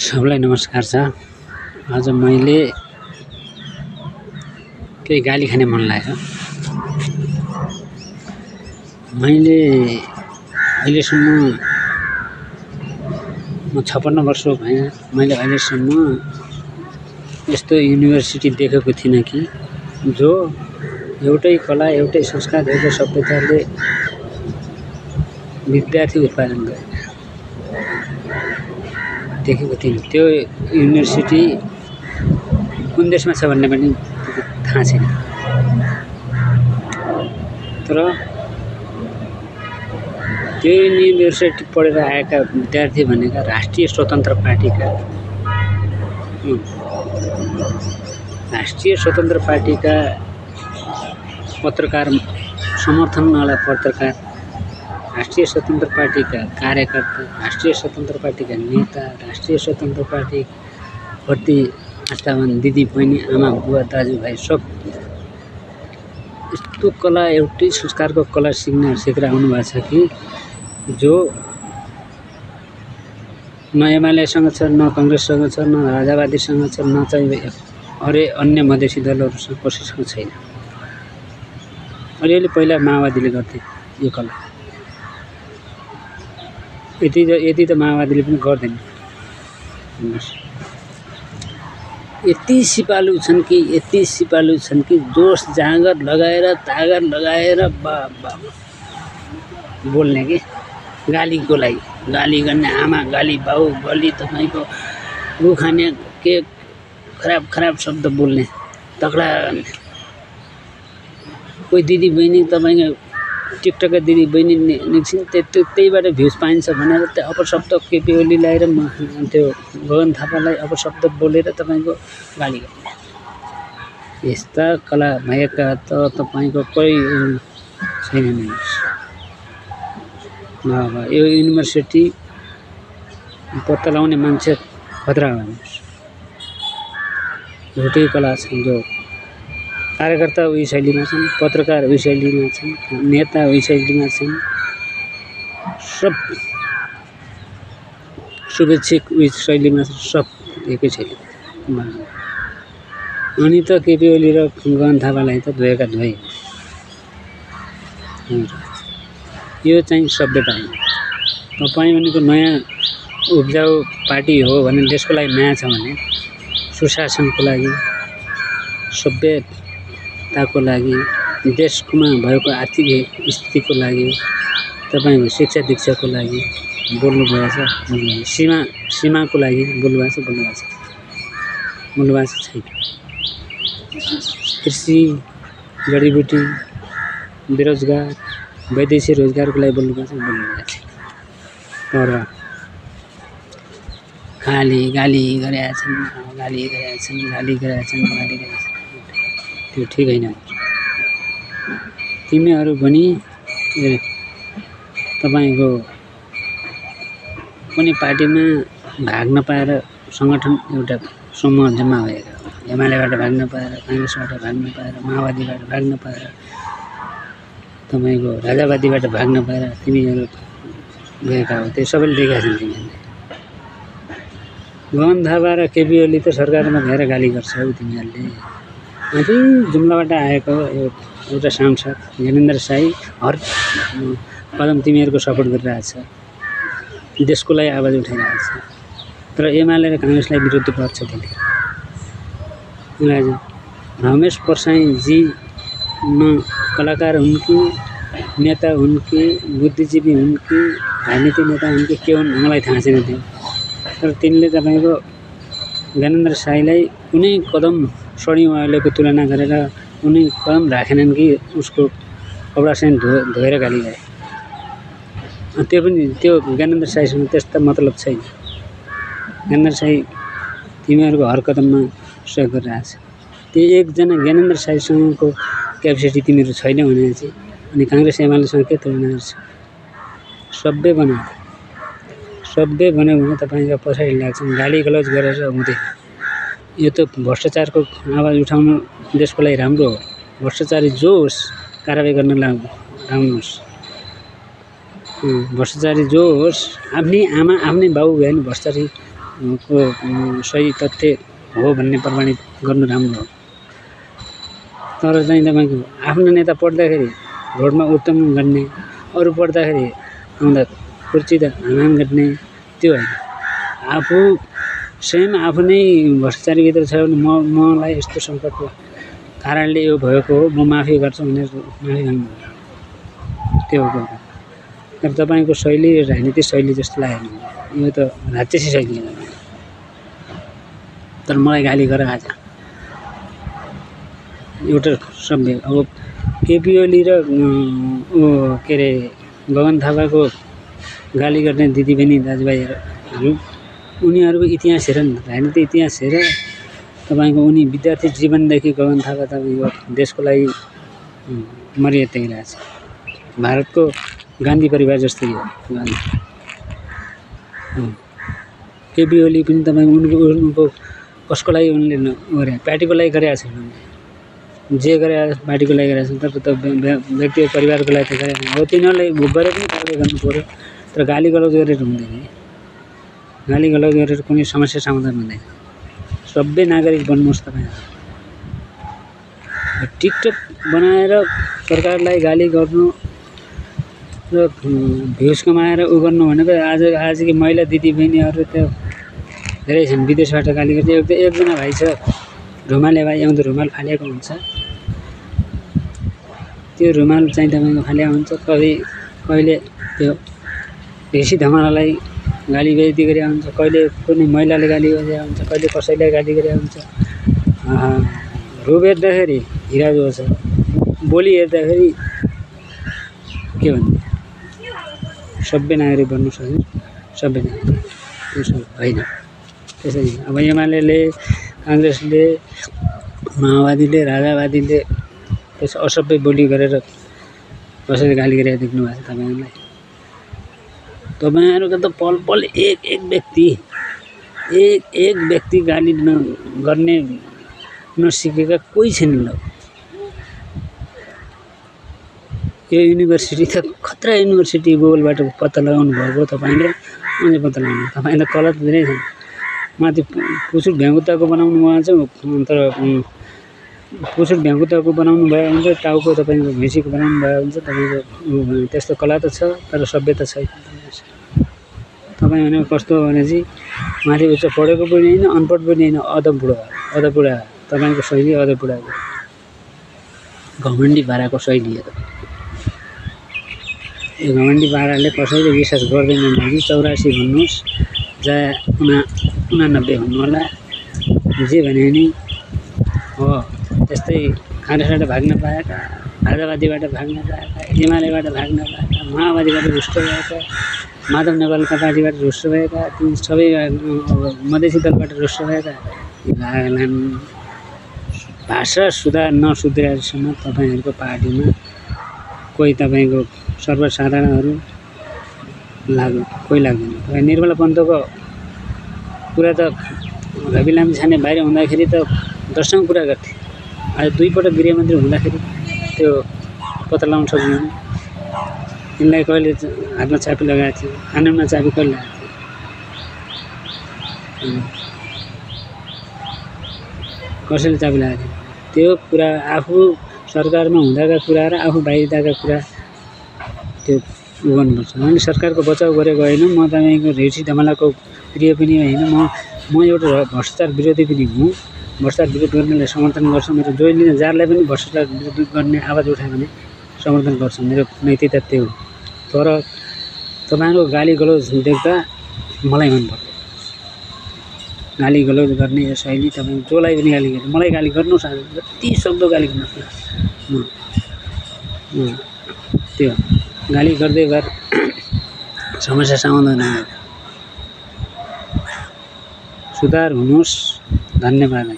सबलाई नमस्कार छ। आज मैले केही गाली खाने मन लाग्यो। मैले अहिलेसम्म म 56 वर्षको भएँ। मैले अहिलेसम्म यस्तो युनिभर्सिटी देखेको थिइनँ कि जो एउटै कला, एउटै संस्कार, एउटै सभ्यताले विद्यार्थी उत्पादन गरे देखेको थिइनँ। त्यो युनिभर्सिटी कुन देशमा छ भन्ने पनि थाहा छैन। तर त्यो युनिभर्सिटी पढेर आएका विद्यार्थी भनेका राष्ट्रिय स्वतन्त्र पार्टीका पत्रकार, समर्थनवाला पत्रकार, राष्ट्रिय स्वतन्त्र पार्टीका कार्यकर्ता, राष्ट्रिय स्वतन्त्र पार्टीका नेता, राष्ट्रिय स्वतन्त्र पार्टी प्रति आस्थावान दिदी बहिनी, आमा बुवा दाजुभाइ सब यस्तो कला, एउटै संस्कारको कला सिकेर आउनु भएको छ कि जो न एमालेसँग छ, न कांग्रेससँग छ, न राजावादीसँग छ, न चाहिँ अन्य मधेसी दलहरूसँग कसैसँग छैन। अलिअलि पहिला माओवादीले गर्थे यो कला। यति त माओवादीले पनि गर्दैन। यति सिपालु छन् कि जोश जाँगर लगाएर, तागर लगाएर बोल्ने कि गालीको लागि, गाली गर्ने आमा, गाली बाउ, गाली तपाईको रुखाने के खराब शब्द बोल्ने, तगडा गर्ने। कोही दिदी बहिनी तपाईको टिकटकका दिदी बहिनी निक्सिन्, त्यहीबाट भ्युज पाइन्छ भनेर त्यो अपशब्द केपी ओली ल्याएर त्यो गगन थापालाई अपशब्द बोलेर तपाईको गाली गर्ने। यस्ता कला भएका त तपाईको कोही छैन नि। यो युनिभर्सिटी पत्ता लगाउने मान्छे खतरा हो। एउटै कला छन्, जो कार्यकर्ता उही शैलीमा छन्, पत्रकार उही शैलीमा छन्, नेता उही शैलीमा छन्, सब शुभेच्छुक उही शैलीमा छन्, सब एकै शैलीमा। अनि त केपी ओली र गगन थापालाई त धोएका धोए। यो चाहिँ सभ्यता हो। तपाईँ भनेको नयाँ उब्जाउ पार्टी हो भने, देशको लागि नयाँ छ भने, सुशासनको लागि, सभ्यताको लागि, देशमा भएको आर्थिक स्थितिको लागि, तपाईको शिक्षा दीक्षाको लागि बोल्नुभएको छ, सीमाको लागि बोल्नुभएको छ छैन। कृषि, जडीबुटी, बेरोजगार, वैदेशिक रोजगारको लागि बोल्नुभएको छ। तर गाली गरेका छन्। त्यो ठिक होइन। तिमीहरू पनि तपाईको कुनै पार्टीमा भाग नपाएर, संगठन एउटा समूह जम्मा भएका हो। एमालेबाट भाग नपाएर, कांग्रेसबाट भाग नपाएर, माओवादीबाट भाग नपाएर, तपाईको राजावादीबाट भाग नपाएर तिमीहरू गएका हो। त्यो सबैले देखेका छन्। तिमीहरूले गगन थापा र केपी ओली त सरकारमा गएर गाली गर्छौ तिमीहरूले। माथि जुम्लाबाट आएको एउटा सांसद ज्ञानेन्द्र साई हर कदम तिमीहरूको सपोर्ट गरिरहेछ, देशको लागि आवाज उठाइरहेछ। तर एमाले र कांग्रेसलाई विरुद्ध गर्छ त्यसले। रमेश परसाईजी न कलाकार हुन् कि, नेता हुन् कि, बुद्धिजीवी हुन् कि, राजनीतिक नेता हुन् कि के हुन् मलाई थाहा छैन। त्यो तर तिनले तपाईको ज्ञानेन्द्र साईलाई कुनै कदम सडीवालेको तुलना गरेर कुनै कदम राखेनन् कि उसको कपडासँग धोएर गाली गरे। त्यो पनि त्यो ज्ञानेन्द्र साईसँग त्यस्ता मतलब छैन। ज्ञानेन्द्र साई तिमीहरूको हर कदममा सहयोग गरिरहेछ। त्यो एकजना ज्ञानेन्द्र साईसँगको क्यापेसिटी तिमीहरू छैन भने चाहिँ अनि कांग्रेस एमालेसँग के तुलना गर्छ? सभ्य भन्यो भने तपाईका पछाडि लाग्छन्। गाली गलौज गरेर हुँदैन। यो त भ्रष्टाचारको आवाज उठाउनु देशको लागि राम्रो हो। भ्रष्टाचारी जो होस् कारबाही गर्न लाग्नुहोस्। भ्रष्टाचारी जो होस्, आफ्नै आमा आफ्नै बाउ भयो भने भ्रष्टाचारी को सही तथ्य हो भन्ने प्रमाणित गर्नु राम्रो हो। तर चाहिँ तपाईँको आफ्नो नेता पढ्दाखेरि रोडमा उत्तम गर्ने, अरू पढ्दाखेरि आउँदा कुर्ची त हाम गर्ने, त्यो होइन। आफू स्वयं आफू नै भ्रष्टाचारीभित्र छ भने मलाई यस्तो सङ्कटको कारणले यो भएको हो, म माफी गर्छु भनेर माफी माग्नु, त्यो हो। तर तपाईँको शैली राजनीतिक शैली जस्तो लागेन, यो त राक्षसी शैली हो। तर मलाई गाली गर आज एउटा सभ्य। अब केपी ओली र के अरे गगन थापाको गाली गर्ने दिदीबहिनी दाजुभाइहरू, उनीहरूको इतिहास हेर न, राजनीतिक इतिहास हेर तपाईँको। उनी विद्यार्थी जीवनदेखि गगन थापा तपाईँको देशको लागि मर्यादा त्यागिरहेको छ। भारतको गान्धी परिवार जस्तै हो केपी ओली पनि। तपाईँको उनको कसको लागि उनले गरे, पार्टीको लागि गरेका छैन। जे गरे पार्टीको लागि गरेका छन्, तर व्यक्तिगत परिवारको लागि त गरेका छैन। हो तिनीहरूलाई गरे पनि कारवाही गर्नु पऱ्यो, तर गाली गलौज गरेर हुँदैन। गाली गलौज गरेर कुनै समस्या समाधान हुँदैन। सभ्य नागरिक बन्नुहोस् तपाईँहरू। टिकटक बनाएर सरकारलाई गाली गर्नु र भ्युज कमाएर उ गर्नु भनेको आजकी महिला दिदीबहिनीहरू त धेरै छन्, विदेशबाट गाली गर्छ। एकजना भाइ छ रुमाले भाइ, आउँदो रुमाल फालेको हुन्छ, त्यो रुमाल चाहिँ तपाईँको फालेको हुन्छ। कहिले त्यो ढेसी धमालालाई गाली बेइज्जती गरेको हुन्छ, कहिले कुनै महिलाले गाली गरेको हुन्छ, कहिले कसैलाई गाली गरेको हुन्छ। रूप हेर्दाखेरि हिरा जो छ, बोली हेर्दाखेरि के भन्ने, सभ्य नागरिक बन्नु सक्यो, सभ्य नागरिक होइन। त्यसरी अब एमाले, काङ्ग्रेसले, माओवादीले, राजावादीले त्यस असभ्य बोली गरेर कसैले गाली गरेर देख्नु भएको छ तपाईँहरूलाई? तपाईँहरूको त पल पल एक व्यक्ति गाली गर्ने नसिकेका कोही छैनन्। ल यो युनिभर्सिटी त खतरा युनिभर्सिटी, गुगलबाट पत्ता लगाउनु भएको तपाईँले, अझै पत्ता लगाउनु। तपाईँ त कला त धेरै छन्। माथि पुछुट भ्याङ्कुताको बनाउनु भएछ, तर पुछुट भ्याङ्कुताको बनाउनु भयो हुन्छ, टाउको तपाईँको भैँसीको बनाउनु भयो हुन्छ। तपाईँको त्यस्तो कला त छ, तर सभ्यता छैन। तपाईँ भनेको कस्तो हो भने चाहिँ माथि उच्च पढेको पनि होइन, अनपढ पनि होइन, अधबुढा। तपाईँको शैली अधबुढाको घमण्डी पाराको शैली हो। यो घमण्डी पाराले कसैले विश्वास गर्दैनन् भने 84 भन्नुहोस्, चाहे 89 भन्नु होला, जे भने नि हो। त्यस्तै काङ्ग्रेसबाट भाग्न पाएका, राजावादीबाट भाग्न पाएका, एमालेबाट भाग्न पाएका, माओवादीबाट रुष्ट भएका, माधव नेपालका पार्टीबाट रुष्ट भएका, ती सबै मधेसी दलबाट रुष्ट भएका भाषा सुधार नसुध्रिएसम्म तपाईँहरूको पार्टीमा कोही तपाईँको सर्वसाधारणहरू कोही लाग्दैन। निर्मला पन्तको कुरा त रवि लामिछाने बाहिर हुँदाखेरि त दर्शक कुरा गर्थे। आज दुईपटक गृहमन्त्री हुँदाखेरि त्यो पत्ता लगाउन सक्दैन। यिनलाई कहिले हातमा चाबी लगाएको थियो, कानुनमा चाबी कहिले लगाएको थियो, कसैले चाबी लगाएको थियो? त्यो कुरा आफू सरकारमा हुँदाका कुरा र आफू बाहिरका कुरा त्यो गर्नुपर्छ। मैले सरकारको बचाउ गरेको होइन, म तपाईँको ढेसी धमलाको प्रिय पनि होइन, म एउटा भ्रष्टाचार विरोधी पनि हुँ। भ्रष्टाचार विरोध गर्नेलाई समर्थन गर्छु। मेरो जहिले जारलाई पनि भ्रष्टाचार विरोध गर्ने आवाज उठायो भने समर्थन गर्छु, मेरो नैतिकता त्यो हो। तर तपाईँहरूको गाली गलौज देख्दा मलाई मन पर्दैन। गाली गलौज गर्ने यो शैली तपाईँ जसलाई पनि गाली गर्नु, मलाई गाली गर्नुहोस्, आज जति सक्दो गाली गर्नुहोस्। त्यो गाली गर्दै गएर समस्या समाधान हुँदैन। सुधार हुनुहोस्। धन्यवाद।